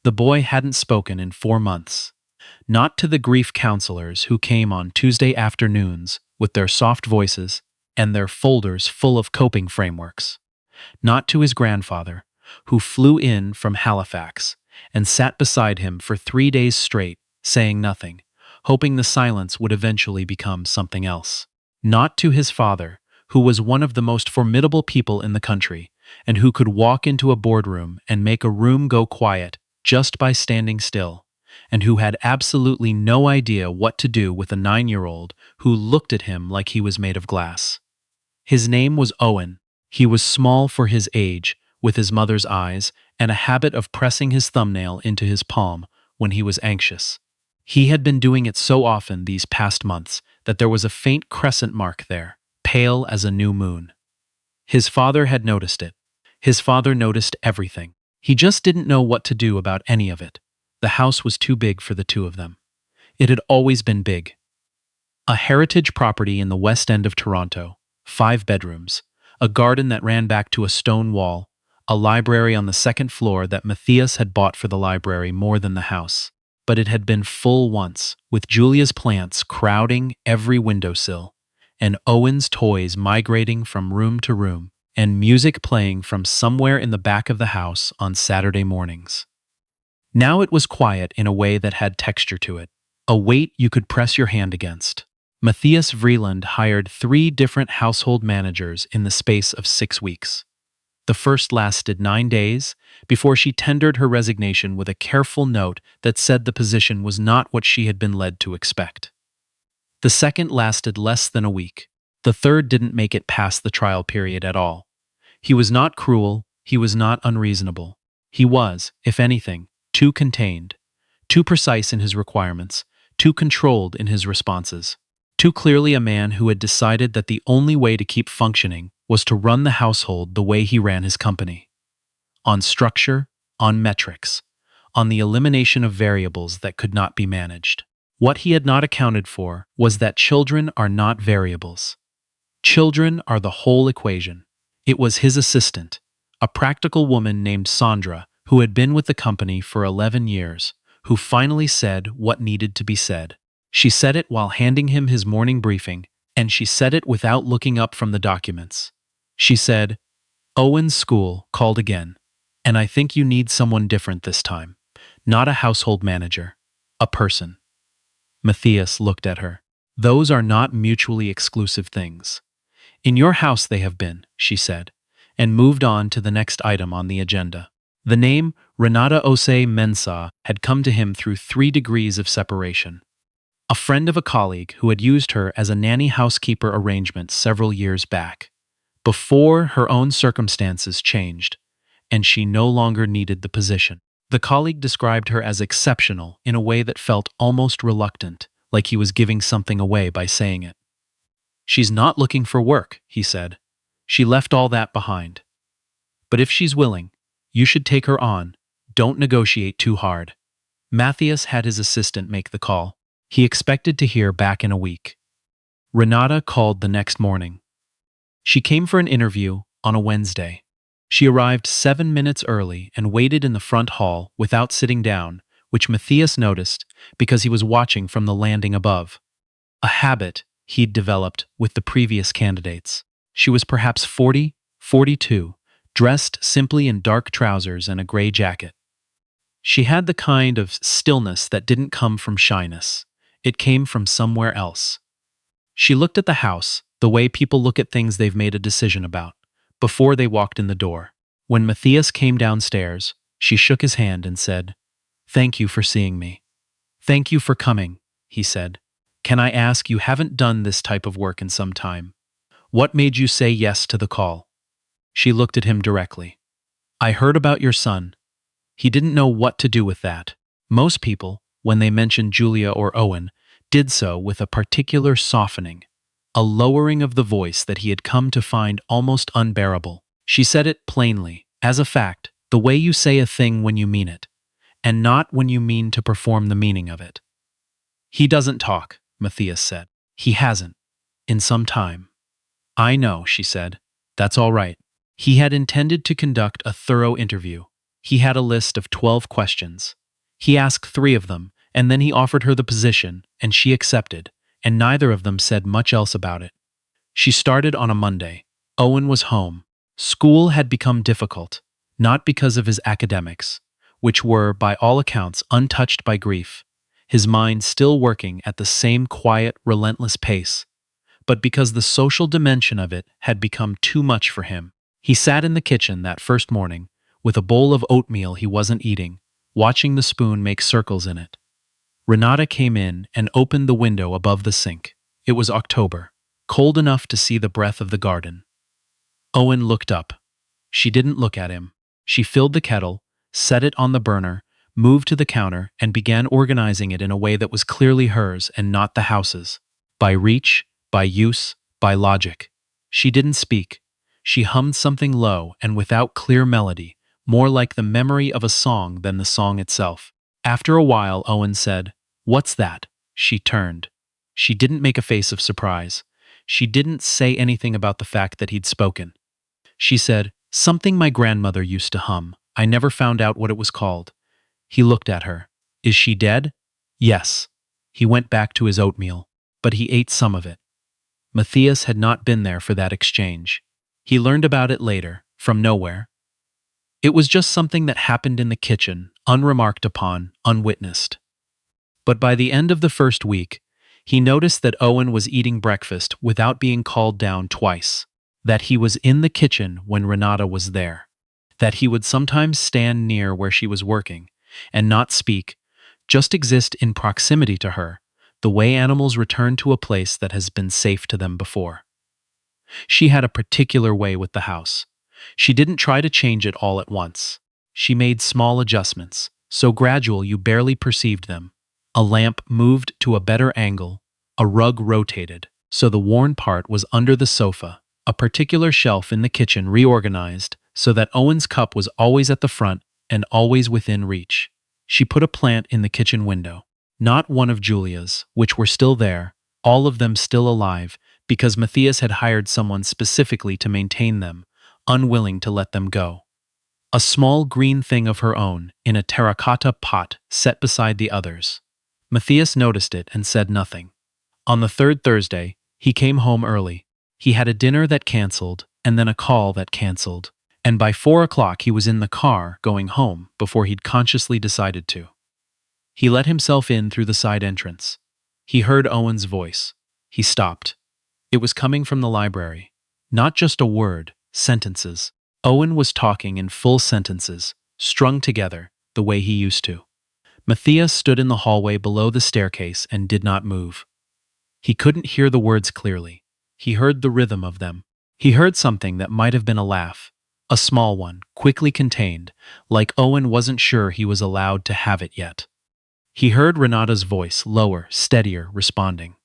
The boy hadn't spoken in 4 months. Not to the grief counselors who came on Tuesday afternoons with their soft voices and their folders full of coping frameworks. Not to his grandfather, who flew in from Halifax and sat beside him for 3 days straight, saying nothing, hoping the silence would eventually become something else. Not to his father, who was one of the most formidable people in the country, and who could walk into a boardroom and make a room go quiet just by standing still, and who had absolutely no idea what to do with a 9-year-old who looked at him like he was made of glass. His name was Owen. He was small for his age, with his mother's eyes, and a habit of pressing his thumbnail into his palm when he was anxious. He had been doing it so often these past months that there was a faint crescent mark there, pale as a new moon. His father had noticed it. His father noticed everything. He just didn't know what to do about any of it. The house was too big for the two of them. It had always been big. A heritage property in the West End of Toronto, 5 bedrooms, a garden that ran back to a stone wall, a library on the second floor that Matthias had bought for the library more than the house. But it had been full once, with Julia's plants crowding every windowsill, and Owen's toys migrating from room to room, and music playing from somewhere in the back of the house on Saturday mornings. Now it was quiet in a way that had texture to it, a weight you could press your hand against. Matthias Vreeland hired 3 different household managers in the space of 6 weeks. The first lasted 9 days before she tendered her resignation with a careful note that said the position was not what she had been led to expect. The second lasted less than a week. The third didn't make it past the trial period at all. He was not cruel, he was not unreasonable. He was, if anything, too contained, too precise in his requirements, too controlled in his responses. Too clearly a man who had decided that the only way to keep functioning was to run the household the way he ran his company. On structure, on metrics, on the elimination of variables that could not be managed. What he had not accounted for was that children are not variables. Children are the whole equation. It was his assistant, a practical woman named Sandra, who had been with the company for 11 years, who finally said what needed to be said. She said it while handing him his morning briefing, and she said it without looking up from the documents. She said, "Owen's school called again, and I think you need someone different this time. Not a household manager, a person." Matthias looked at her. "Those are not mutually exclusive things." "In your house they have been," she said, and moved on to the next item on the agenda. The name Renata Mensah had come to him through 3 degrees of separation. A friend of a colleague who had used her as a nanny housekeeper arrangement several years back, before her own circumstances changed, and she no longer needed the position. The colleague described her as exceptional in a way that felt almost reluctant, like he was giving something away by saying it. "She's not looking for work," he said. "She left all that behind. But if she's willing, you should take her on. Don't negotiate too hard." Matthias had his assistant make the call. He expected to hear back in a week. Renata called the next morning. She came for an interview on a Wednesday. She arrived 7 minutes early and waited in the front hall without sitting down, which Matthias noticed because he was watching from the landing above. A habit he'd developed with the previous candidates. She was perhaps 40, 42, dressed simply in dark trousers and a gray jacket. She had the kind of stillness that didn't come from shyness. It came from somewhere else. She looked at the house the way people look at things they've made a decision about, before they walked in the door. When Matthias came downstairs, she shook his hand and said, "Thank you for seeing me." "Thank you for coming," he said. "Can I ask, you haven't done this type of work in some time. What made you say yes to the call?" She looked at him directly. "I heard about your son." He didn't know what to do with that. Most people, when they mentioned Julia or Owen, did so with a particular softening, a lowering of the voice that he had come to find almost unbearable. She said it plainly, as a fact, the way you say a thing when you mean it, and not when you mean to perform the meaning of it. "He doesn't talk," Matthias said. "He hasn't. In some time." "I know," she said. "That's all right." He had intended to conduct a thorough interview. He had a list of 12 questions. He asked 3 of them, and then he offered her the position, and she accepted, and neither of them said much else about it. She started on a Monday. Owen was home. School had become difficult, not because of his academics, which were, by all accounts, untouched by grief, his mind still working at the same quiet, relentless pace, but because the social dimension of it had become too much for him. He sat in the kitchen that first morning, with a bowl of oatmeal he wasn't eating, watching the spoon make circles in it. Renata came in and opened the window above the sink. It was October, cold enough to see the breath of the garden. Owen looked up. She didn't look at him. She filled the kettle, set it on the burner, moved to the counter, and began organizing it in a way that was clearly hers and not the house's. By reach, by use, by logic. She didn't speak. She hummed something low and without clear melody, more like the memory of a song than the song itself. After a while, Owen said, "What's that?" She turned. She didn't make a face of surprise. She didn't say anything about the fact that he'd spoken. She said, "Something my grandmother used to hum. I never found out what it was called." He looked at her. "Is she dead?" "Yes." He went back to his oatmeal, but he ate some of it. Matthias had not been there for that exchange. He learned about it later, from nowhere. It was just something that happened in the kitchen, unremarked upon, unwitnessed. But by the end of the first week, he noticed that Owen was eating breakfast without being called down twice, that he was in the kitchen when Renata was there, that he would sometimes stand near where she was working and not speak, just exist in proximity to her, the way animals return to a place that has been safe to them before. She had a particular way with the house. She didn't try to change it all at once. She made small adjustments, so gradual you barely perceived them. A lamp moved to a better angle, a rug rotated, so the worn part was under the sofa, a particular shelf in the kitchen reorganized so that Owen's cup was always at the front and always within reach. She put a plant in the kitchen window. Not one of Julia's, which were still there, all of them still alive, because Matthias had hired someone specifically to maintain them, unwilling to let them go. A small green thing of her own, in a terracotta pot set beside the others. Matthias noticed it and said nothing. On the third Thursday, he came home early. He had a dinner that canceled, and then a call that canceled, and by 4 o'clock he was in the car going home before he'd consciously decided to. He let himself in through the side entrance. He heard Owen's voice. He stopped. It was coming from the library. Not just a word, sentences. Owen was talking in full sentences, strung together, the way he used to. Matthias stood in the hallway below the staircase and did not move. He couldn't hear the words clearly. He heard the rhythm of them. He heard something that might have been a laugh, a small one, quickly contained, like Owen wasn't sure he was allowed to have it yet. He heard Renata's voice, lower, steadier, responding.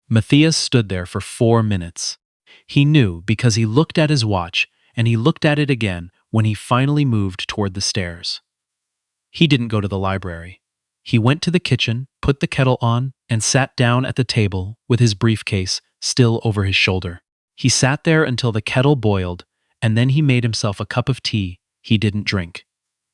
Matthias stood there for 4 minutes. He knew because he looked at his watch, and he looked at it again when he finally moved toward the stairs. He didn't go to the library. He went to the kitchen, put the kettle on, and sat down at the table with his briefcase still over his shoulder. He sat there until the kettle boiled, and then he made himself a cup of tea he didn't drink.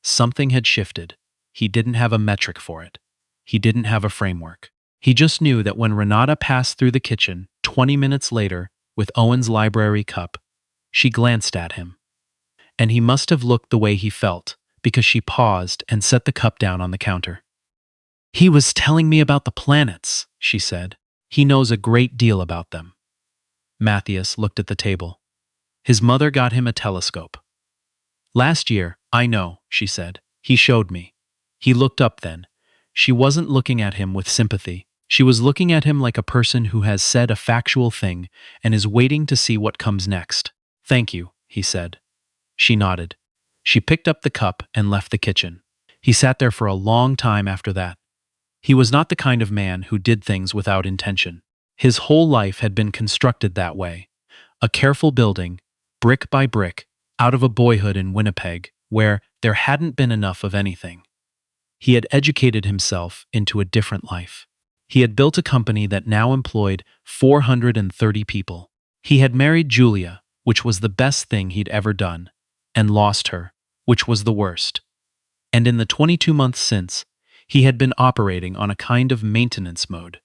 Something had shifted. He didn't have a metric for it. He didn't have a framework. He just knew that when Renata passed through the kitchen 20 minutes later with Owen's library cup, she glanced at him. And he must have looked the way he felt, because she paused and set the cup down on the counter. "He was telling me about the planets," she said. "He knows a great deal about them." Matthias looked at the table. His mother got him a telescope. "Last year, I know," she said. "He showed me." He looked up then. She wasn't looking at him with sympathy. She was looking at him like a person who has said a factual thing and is waiting to see what comes next. "Thank you," he said. She nodded. She picked up the cup and left the kitchen. He sat there for a long time after that. He was not the kind of man who did things without intention. His whole life had been constructed that way. A careful building, brick by brick, out of a boyhood in Winnipeg, where there hadn't been enough of anything. He had educated himself into a different life. He had built a company that now employed 430 people. He had married Julia, which was the best thing he'd ever done, and lost her, which was the worst. and in the 22 months since, he had been operating on a kind of maintenance mode,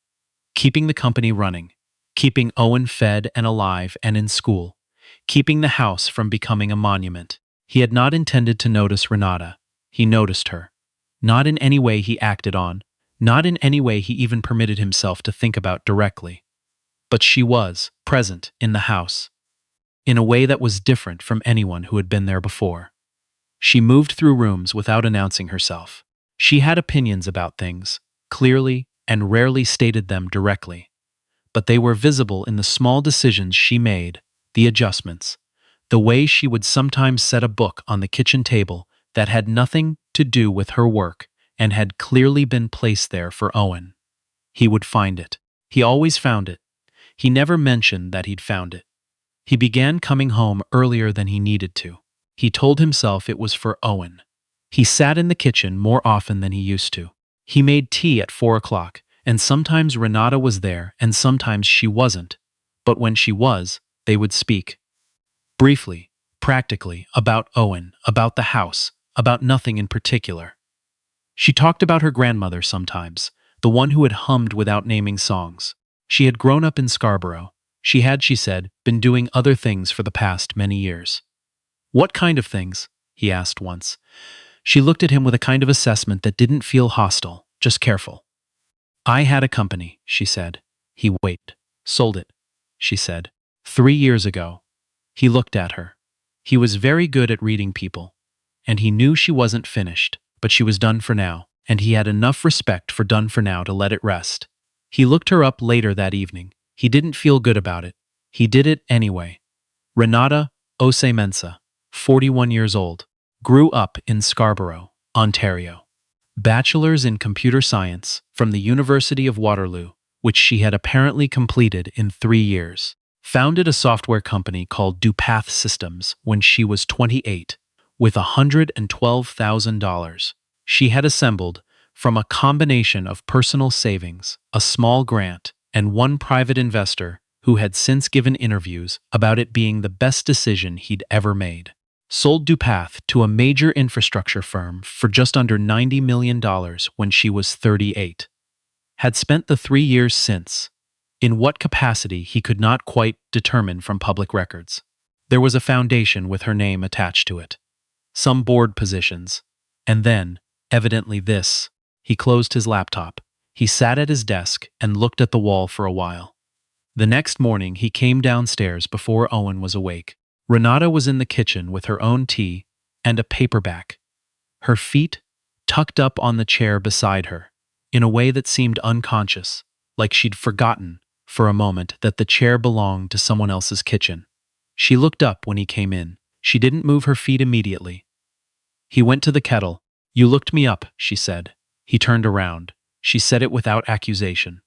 keeping the company running, keeping Owen fed and alive and in school, keeping the house from becoming a monument. He had not intended to notice Renata. He noticed her. Not in any way he acted on, not in any way he even permitted himself to think about directly. But she was present in the house, in a way that was different from anyone who had been there before. She moved through rooms without announcing herself. She had opinions about things, clearly and rarely stated them directly. But they were visible in the small decisions she made, the adjustments, the way she would sometimes set a book on the kitchen table that had nothing to do with her work and had clearly been placed there for Owen. He would find it. He always found it. He never mentioned that he'd found it. He began coming home earlier than he needed to. He told himself it was for Owen. He sat in the kitchen more often than he used to. He made tea at 4 o'clock, and sometimes Renata was there and sometimes she wasn't. But when she was, they would speak. Briefly, practically, about Owen, about the house, about nothing in particular. She talked about her grandmother sometimes, the one who had hummed without naming songs. She had grown up in Scarborough. She had, she said, been doing other things for the past many years. What kind of things? He asked once. She looked at him with a kind of assessment that didn't feel hostile, just careful. I had a company, she said. He waited. Sold it, she said. 3 years ago. He looked at her. He was very good at reading people. And he knew she wasn't finished, but she was done for now, and he had enough respect for done for now to let it rest. He looked her up later that evening. He didn't feel good about it. He did it anyway. Renata Mensa, 41 years old, grew up in Scarborough, Ontario. Bachelor's in Computer Science from the University of Waterloo, which she had apparently completed in 3 years. Founded a software company called Dupath Systems when she was 28, with $112,000 she had assembled from a combination of personal savings, a small grant, and one private investor who had since given interviews about it being the best decision he'd ever made. Sold Dupath to a major infrastructure firm for just under $90 million when she was 38. Had spent the 3 years since. In what capacity he could not quite determine from public records. There was a foundation with her name attached to it. Some board positions. And then, evidently this. He closed his laptop. He sat at his desk and looked at the wall for a while. The next morning he came downstairs before Owen was awake. Renata was in the kitchen with her own tea and a paperback, her feet tucked up on the chair beside her, in a way that seemed unconscious, like she'd forgotten, for a moment, that the chair belonged to someone else's kitchen. She looked up when he came in. She didn't move her feet immediately. He went to the kettle. You looked me up, she said. He turned around. She said it without accusation.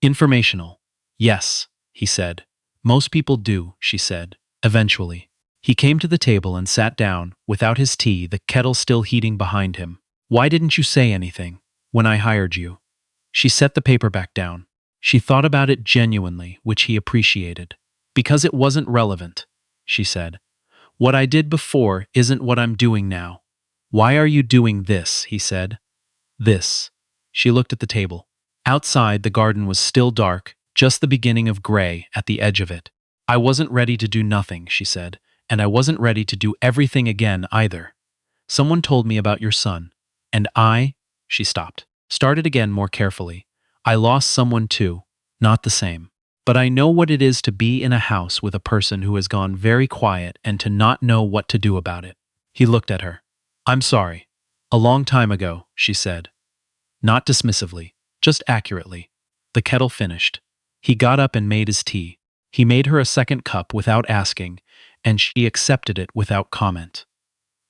Informational. Yes, he said. Most people do, she said. Eventually. He came to the table and sat down, without his tea, the kettle still heating behind him. Why didn't you say anything when I hired you? She set the paperback down. She thought about it genuinely, which he appreciated. Because it wasn't relevant, she said. What I did before isn't what I'm doing now. Why are you doing this? He said. This. She looked at the table. Outside, the garden was still dark, just the beginning of gray at the edge of it. I wasn't ready to do nothing, she said, and I wasn't ready to do everything again either. Someone told me about your son, and she stopped, started again more carefully. I lost someone too, not the same. But I know what it is to be in a house with a person who has gone very quiet and to not know what to do about it. He looked at her. I'm sorry. A long time ago, she said. Not dismissively, just accurately. The kettle finished. He got up and made his tea. He made her a second cup without asking, and she accepted it without comment.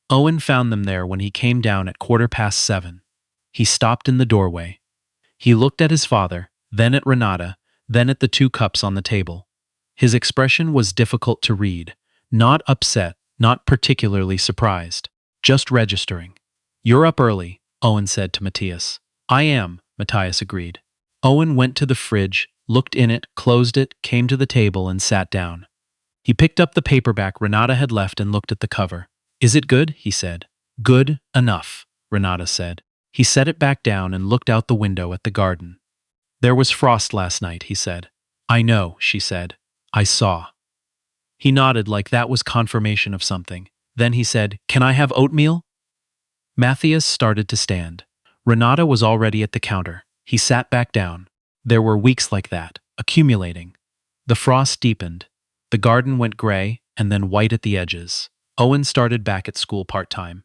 Owen found them there when he came down at 7:15. He stopped in the doorway. He looked at his father, then at Renata, then at the 2 cups on the table. His expression was difficult to read, not upset, not particularly surprised, just registering. You're up early, Owen said to Matthias. I am, Matthias agreed. Owen went to the fridge, looked in it, closed it, came to the table and sat down. He picked up the paperback Renata had left and looked at the cover. Is it good? He said. Good enough. Renata said. He set it back down and looked out the window at the garden. There was frost last night, he said. I know, she said. I saw. He nodded like that was confirmation of something. Then he said, Can I have oatmeal? Matthias started to stand. Renata was already at the counter. He sat back down. There were weeks like that, accumulating. The frost deepened. The garden went gray and then white at the edges. Owen started back at school part-time.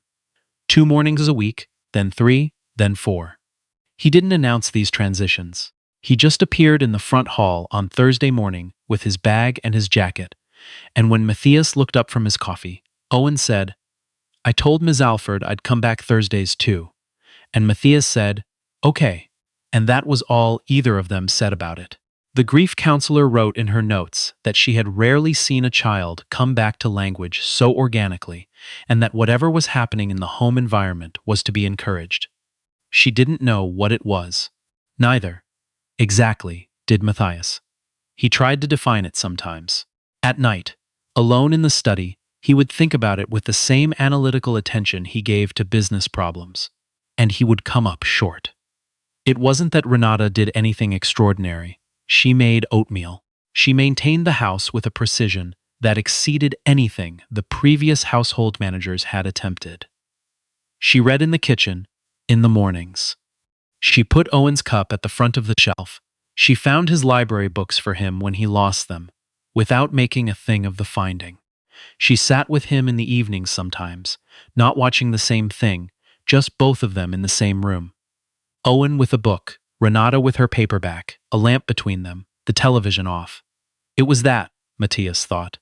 2 mornings a week, then 3, then 4. He didn't announce these transitions. He just appeared in the front hall on Thursday morning with his bag and his jacket, and when Matthias looked up from his coffee, Owen said, I told Ms. Alford I'd come back Thursdays too. And Matthias said, Okay. And that was all either of them said about it. The grief counselor wrote in her notes that she had rarely seen a child come back to language so organically, and that whatever was happening in the home environment was to be encouraged. She didn't know what it was. Neither, exactly, did Matthias. He tried to define it sometimes. At night, alone in the study, he would think about it with the same analytical attention he gave to business problems, and he would come up short. It wasn't that Renata did anything extraordinary. She made oatmeal. She maintained the house with a precision that exceeded anything the previous household managers had attempted. She read in the kitchen, in the mornings. She put Owen's cup at the front of the shelf. She found his library books for him when he lost them, without making a thing of the finding. She sat with him in the evenings sometimes, not watching the same thing, just both of them in the same room. Owen with a book, Renata with her paperback, a lamp between them, the television off. It was that, Matthias thought.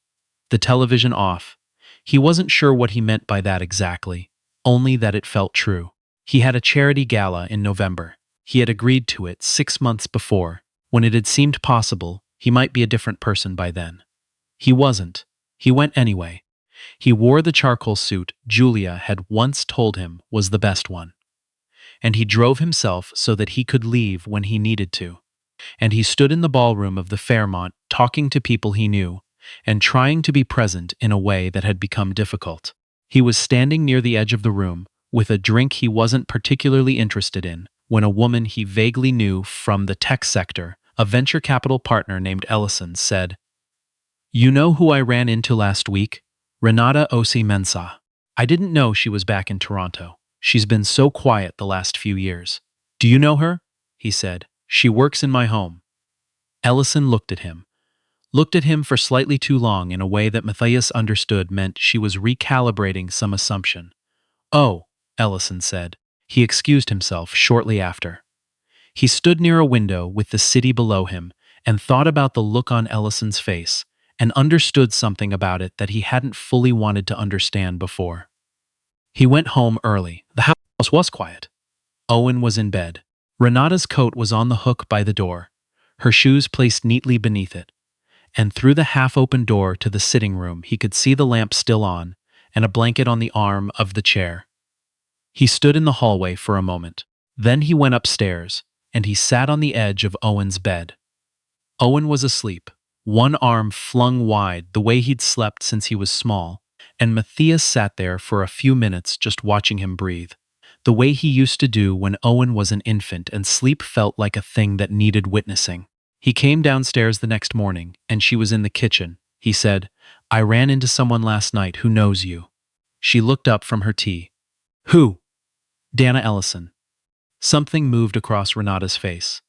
The television off. He wasn't sure what he meant by that exactly, only that it felt true. He had a charity gala in November. He had agreed to it 6 months before. When it had seemed possible, he might be a different person by then. He wasn't. He went anyway. He wore the charcoal suit Julia had once told him was the best one. And he drove himself so that he could leave when he needed to. And he stood in the ballroom of the Fairmont talking to people he knew, and trying to be present in a way that had become difficult. He was standing near the edge of the room, with a drink he wasn't particularly interested in, when a woman he vaguely knew from the tech sector, a venture capital partner named Ellison, said, You know who I ran into last week? Renata Mensah. I didn't know she was back in Toronto. She's been so quiet the last few years. Do you know her? He said. She works in my home. Ellison looked at him for slightly too long in a way that Matthias understood meant she was recalibrating some assumption. Oh, Ellison said. He excused himself shortly after. He stood near a window with the city below him and thought about the look on Ellison's face and understood something about it that he hadn't fully wanted to understand before. He went home early. The house was quiet. Owen was in bed. Renata's coat was on the hook by the door, her shoes placed neatly beneath it, and through the half-open door to the sitting room he could see the lamp still on and a blanket on the arm of the chair. He stood in the hallway for a moment. Then he went upstairs, and he sat on the edge of Owen's bed. Owen was asleep, one arm flung wide the way he'd slept since he was small, and Matthias sat there for a few minutes just watching him breathe, the way he used to do when Owen was an infant and sleep felt like a thing that needed witnessing. He came downstairs the next morning, and she was in the kitchen. He said, I ran into someone last night who knows you. She looked up from her tea. Who? Dana Ellison. Something moved across Renata's face.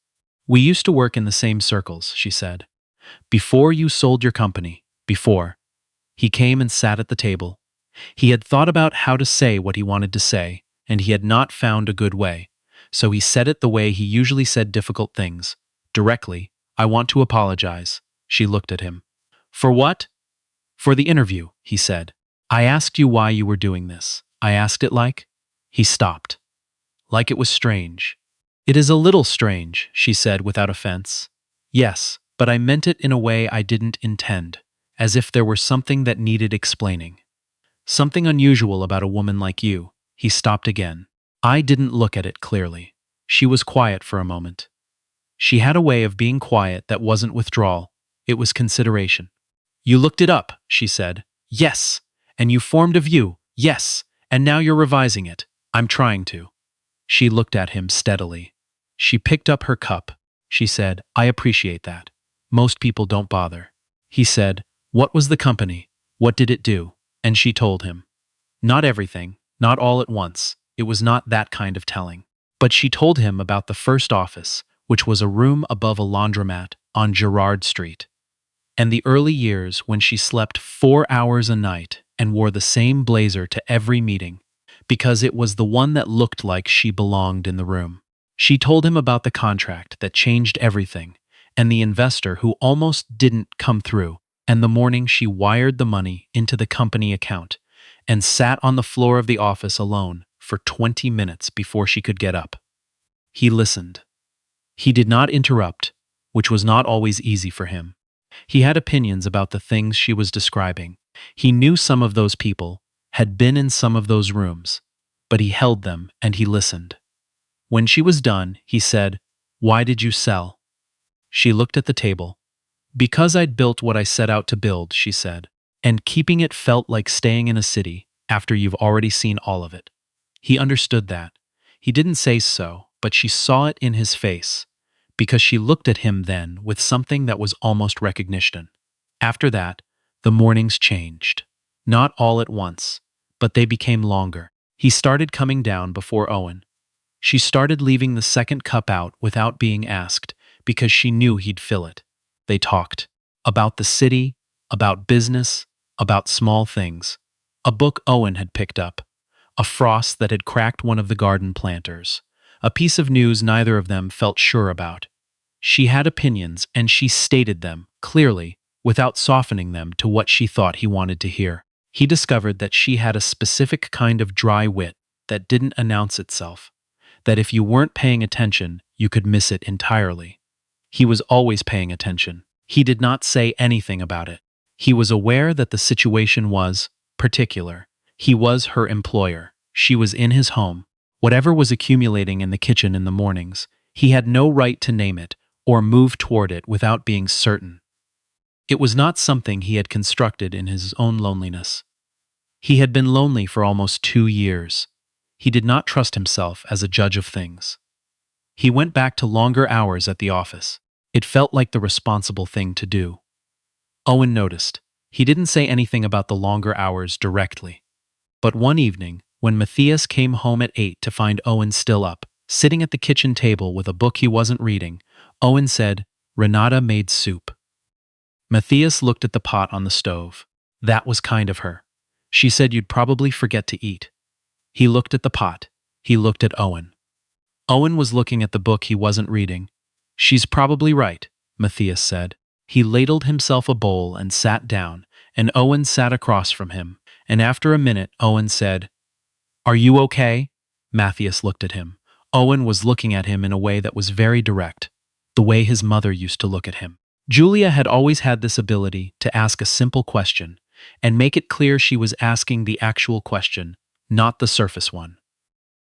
We used to work in the same circles, she said. Before you sold your company, before. He came and sat at the table. He had thought about how to say what he wanted to say, and he had not found a good way, so he said it the way he usually said difficult things, directly. I want to apologize. She looked at him. For what? For the interview, he said. I asked you why you were doing this. I asked it like? He stopped. Like it was strange. It is a little strange, she said without offense. Yes, but I meant it in a way I didn't intend, as if there were something that needed explaining. Something unusual about a woman like you. He stopped again. I didn't look at it clearly. She was quiet for a moment. She had a way of being quiet that wasn't withdrawal. It was consideration. You looked it up, she said. Yes. And you formed a view. Yes. And now you're revising it. I'm trying to. She looked at him steadily. She picked up her cup. She said, I appreciate that. Most people don't bother. He said, what was the company? What did it do? And she told him. Not everything, not all at once. It was not that kind of telling. But she told him about the first office, which was a room above a laundromat on Gerrard Street. And the early years when she slept 4 hours a night and wore the same blazer to every meeting, because it was the one that looked like she belonged in the room. She told him about the contract that changed everything, and the investor who almost didn't come through, and the morning she wired the money into the company account, and sat on the floor of the office alone for 20 minutes before she could get up. He listened. He did not interrupt, which was not always easy for him. He had opinions about the things she was describing. He knew some of those people, had been in some of those rooms, but he held them and he listened. When she was done, he said, Why did you sell? She looked at the table. Because I'd built what I set out to build, she said, and keeping it felt like staying in a city after you've already seen all of it. He understood that. He didn't say so, but she saw it in his face, because she looked at him then with something that was almost recognition. After that, the mornings changed. Not all at once, but they became longer. He started coming down before Owen. She started leaving the second cup out without being asked, because she knew he'd fill it. They talked. About the city, about business, about small things. A book Owen had picked up. A frost that had cracked one of the garden planters. A piece of news neither of them felt sure about. She had opinions, and she stated them, clearly, without softening them to what she thought he wanted to hear. He discovered that she had a specific kind of dry wit that didn't announce itself, that if you weren't paying attention, you could miss it entirely. He was always paying attention. He did not say anything about it. He was aware that the situation was particular. He was her employer. She was in his home. Whatever was accumulating in the kitchen in the mornings, he had no right to name it or move toward it without being certain. It was not something he had constructed in his own loneliness. He had been lonely for almost 2 years. He did not trust himself as a judge of things. He went back to longer hours at the office. It felt like the responsible thing to do. Owen noticed. He didn't say anything about the longer hours directly. But one evening, when Matthias came home at 8 to find Owen still up, sitting at the kitchen table with a book he wasn't reading, Owen said, Renata made soup. Matthias looked at the pot on the stove. That was kind of her. She said you'd probably forget to eat. He looked at the pot. He looked at Owen. Owen was looking at the book he wasn't reading. She's probably right, Matthias said. He ladled himself a bowl and sat down, and Owen sat across from him, and after a minute Owen said, Are you okay? Matthias looked at him. Owen was looking at him in a way that was very direct, the way his mother used to look at him. Julia had always had this ability to ask a simple question and make it clear she was asking the actual question, not the surface one.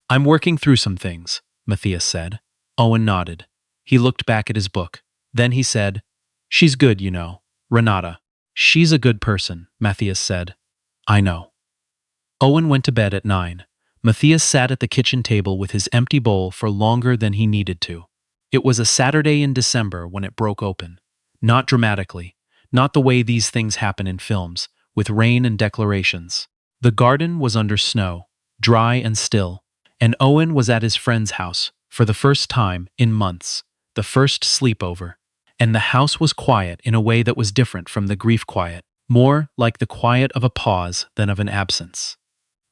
I'm working through some things, Matthias said. Owen nodded. He looked back at his book. Then he said, She's good, you know, Renata. She's a good person, Matthias said. I know. Owen went to bed at 9. Matthias sat at the kitchen table with his empty bowl for longer than he needed to. It was a Saturday in December when it broke open. Not dramatically, not the way these things happen in films, with rain and declarations. The garden was under snow, dry and still, and Owen was at his friend's house, for the first time in months, the first sleepover, and the house was quiet in a way that was different from the grief quiet, more like the quiet of a pause than of an absence.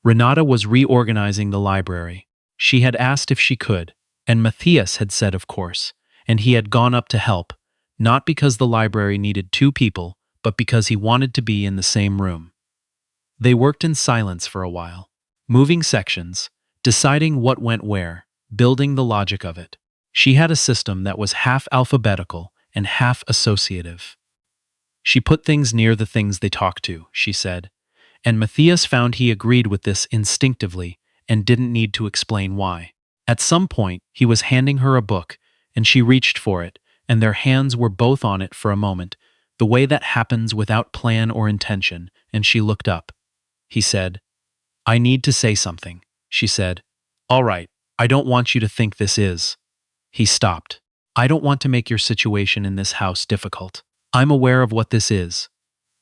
Renata was reorganizing the library. She had asked if she could, and Matthias had said of course, and he had gone up to help, not because the library needed 2 people, but because he wanted to be in the same room. They worked in silence for a while, moving sections, deciding what went where, building the logic of it. She had a system that was half alphabetical and half associative. She put things near the things they talked to, she said, and Matthias found he agreed with this instinctively and didn't need to explain why. At some point, he was handing her a book, and she reached for it, and their hands were both on it for a moment, the way that happens without plan or intention, and she looked up. He said, I need to say something, she said. All right, I don't want you to think this is. He stopped. I don't want to make your situation in this house difficult. I'm aware of what this is.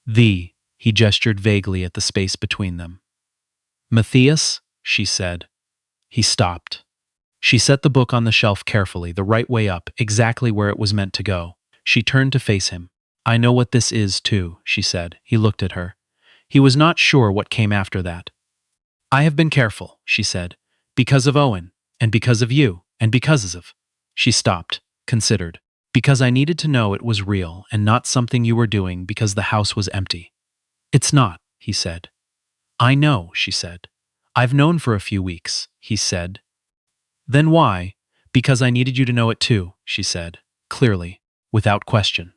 He gestured vaguely at the space between them. Matthias, she said. He stopped. She set the book on the shelf carefully, the right way up, exactly where it was meant to go. She turned to face him. I know what this is, too, she said. He looked at her. He was not sure what came after that. I have been careful, she said, because of Owen, and because of you, and because of... She stopped, considered. Because I needed to know it was real and not something you were doing because the house was empty. It's not, he said. I know, she said. I've known for a few weeks, he said. Then why? Because I needed you to know it too, she said, clearly, without question.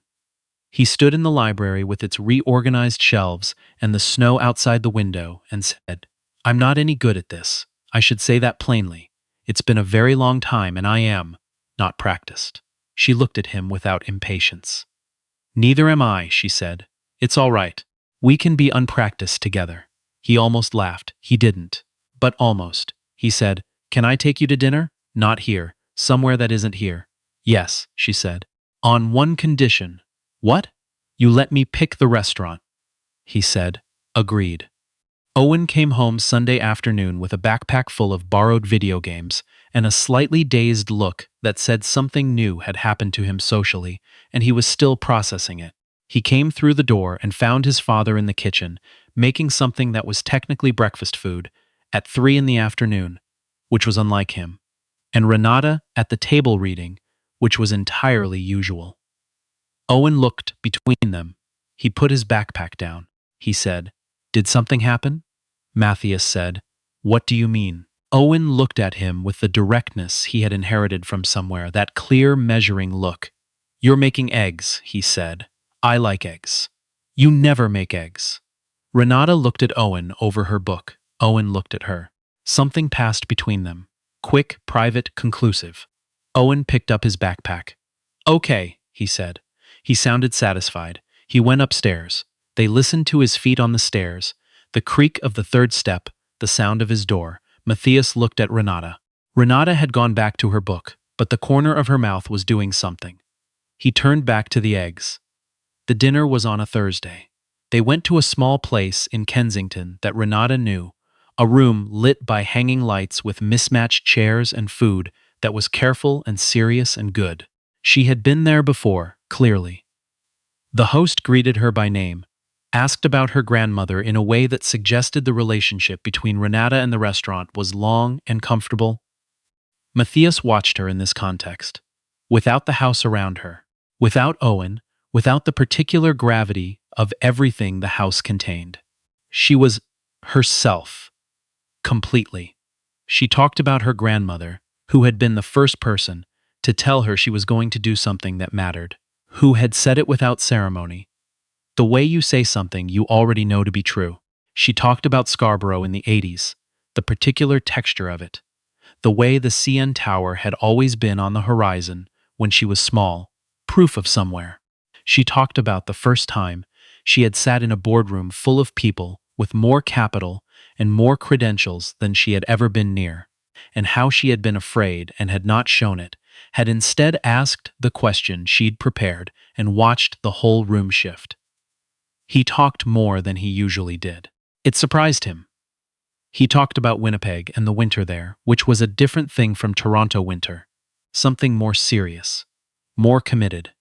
He stood in the library with its reorganized shelves and the snow outside the window and said, I'm not any good at this. I should say that plainly. It's been a very long time and I am not practiced. She looked at him without impatience. Neither am I, she said. It's all right. We can be unpracticed together. He almost laughed. He didn't. But almost. He said, Can I take you to dinner? Not here. Somewhere that isn't here. Yes, she said. On one condition. What? You let me pick the restaurant. He said. Agreed. Owen came home Sunday afternoon with a backpack full of borrowed video games and a slightly dazed look that said something new had happened to him socially, and he was still processing it. He came through the door and found his father in the kitchen, making something that was technically breakfast food, at 3 in the afternoon, which was unlike him, and Renata at the table reading, which was entirely usual. Owen looked between them. He put his backpack down. He said, Did something happen? Matthias said, What do you mean? Owen looked at him with the directness he had inherited from somewhere, that clear, measuring look. You're making eggs, he said. I like eggs. You never make eggs. Renata looked at Owen over her book. Owen looked at her. Something passed between them. Quick, private, conclusive. Owen picked up his backpack. Okay, he said. He sounded satisfied. He went upstairs. They listened to his feet on the stairs, the creak of the third step, the sound of his door. Matthias looked at Renata. Renata had gone back to her book, but the corner of her mouth was doing something. He turned back to the eggs. The dinner was on a Thursday. They went to a small place in Kensington that Renata knew, a room lit by hanging lights with mismatched chairs and food that was careful and serious and good. She had been there before, clearly. The host greeted her by name, asked about her grandmother in a way that suggested the relationship between Renata and the restaurant was long and comfortable. Matthias watched her in this context, without the house around her, without Owen, without the particular gravity of everything the house contained. She was herself, completely. She talked about her grandmother, who had been the first person to tell her she was going to do something that mattered, who had said it without ceremony. The way you say something you already know to be true. She talked about Scarborough in the 80s, the particular texture of it, the way the CN Tower had always been on the horizon when she was small, proof of somewhere. She talked about the first time she had sat in a boardroom full of people with more capital and more credentials than she had ever been near, and how she had been afraid and had not shown it, had instead asked the question she'd prepared and watched the whole room shift. He talked more than he usually did. It surprised him. He talked about Winnipeg and the winter there, which was a different thing from Toronto winter, something more serious, more committed.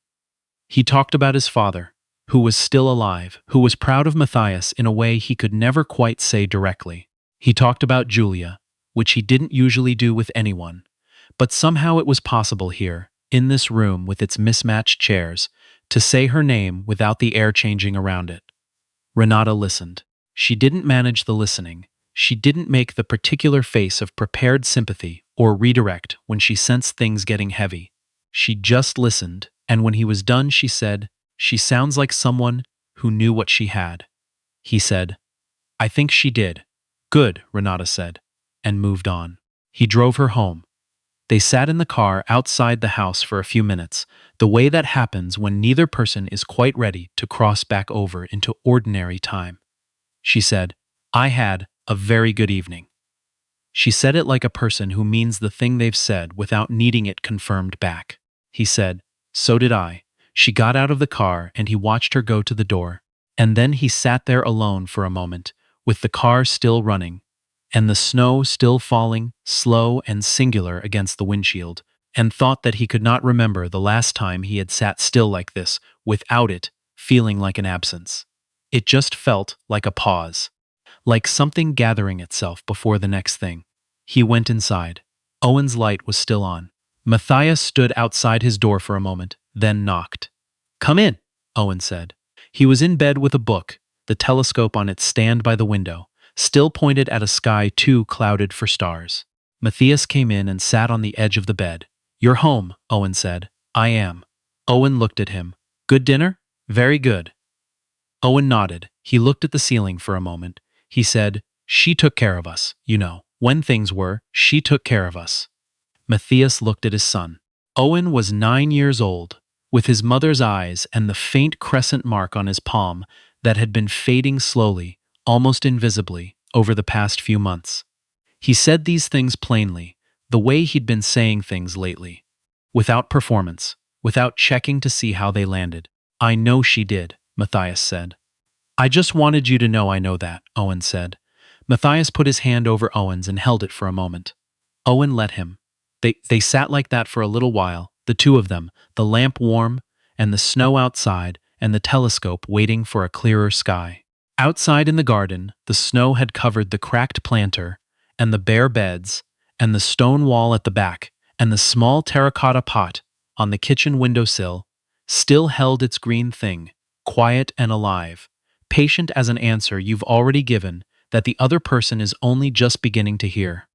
He talked about his father, who was still alive, who was proud of Matthias in a way he could never quite say directly. He talked about Julia, which he didn't usually do with anyone, but somehow it was possible here, in this room with its mismatched chairs, to say her name without the air changing around it. Renata listened. She didn't manage the listening. She didn't make the particular face of prepared sympathy or redirect when she sensed things getting heavy. She just listened, and when he was done she said, She sounds like someone who knew what she had. He said, I think she did. Good, Renata said, and moved on. He drove her home. They sat in the car outside the house for a few minutes, the way that happens when neither person is quite ready to cross back over into ordinary time. She said, I had a very good evening. She said it like a person who means the thing they've said without needing it confirmed back. He said, "So did I." She got out of the car and he watched her go to the door. And then he sat there alone for a moment, with the car still running, and the snow still falling, slow and singular against the windshield, and thought that he could not remember the last time he had sat still like this, without it feeling like an absence. It just felt like a pause, like something gathering itself before the next thing. He went inside. Owen's light was still on. Matthias stood outside his door for a moment, then knocked. "Come in," Owen said. He was in bed with a book, the telescope on its stand by the window, still pointed at a sky too clouded for stars. Matthias came in and sat on the edge of the bed. "You're home," Owen said. "I am." Owen looked at him. "Good dinner?" "Very good." Owen nodded. He looked at the ceiling for a moment. He said, "She took care of us, you know. When things were, she took care of us." Matthias looked at his son. Owen was 9 years old, with his mother's eyes and the faint crescent mark on his palm that had been fading slowly, almost invisibly, over the past few months. He said these things plainly, the way he'd been saying things lately. Without performance, without checking to see how they landed. "I know she did," Matthias said. "I just wanted you to know I know that," Owen said. Matthias put his hand over Owen's and held it for a moment. Owen let him. They sat like that for a little while, the two of them, the lamp warm, and the snow outside, and the telescope waiting for a clearer sky. Outside in the garden, the snow had covered the cracked planter, and the bare beds, and the stone wall at the back, and the small terracotta pot on the kitchen windowsill still held its green thing, quiet and alive, patient as an answer you've already given that the other person is only just beginning to hear.